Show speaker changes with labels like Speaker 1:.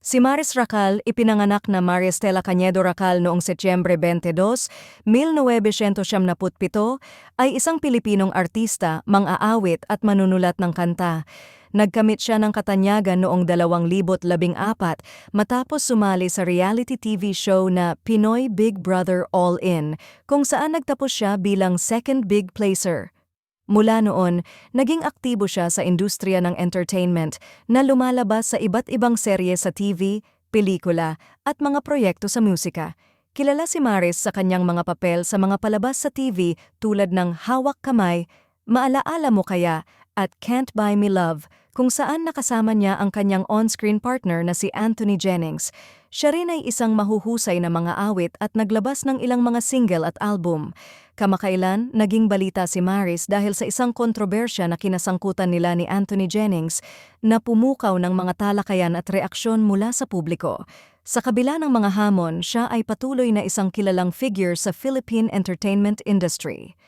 Speaker 1: Si Maris Racal, ipinanganak na Maria Estela Cañedo Racal noong Setyembre 22, 1977, ay isang Pilipinong artista, mang-aawit at manunulat ng kanta. Nagkamit siya ng katanyagan noong 2014 matapos sumali sa reality TV show na Pinoy Big Brother All In, kung saan nagtapos siya bilang second big placer. Mula noon, naging aktibo siya sa industriya ng entertainment na lumalabas sa iba't ibang serye sa TV, pelikula, at mga proyekto sa musika. Kilala si Maris sa kanyang mga papel sa mga palabas sa TV tulad ng Hawak Kamay, Maalaala Mo Kaya, at Can't Buy Me Love, kung saan nakasama niya ang kanyang on-screen partner na si Anthony Jennings. Siya rin ay isang mahuhusay na mga awit at naglabas ng ilang mga single at album. Kamakailan, naging balita si Maris dahil sa isang kontrobersya na kinasangkutan nila ni Anthony Jennings na pumukaw ng mga talakayan at reaksyon mula sa publiko. Sa kabila ng mga hamon, siya ay patuloy na isang kilalang figure sa Philippine entertainment industry.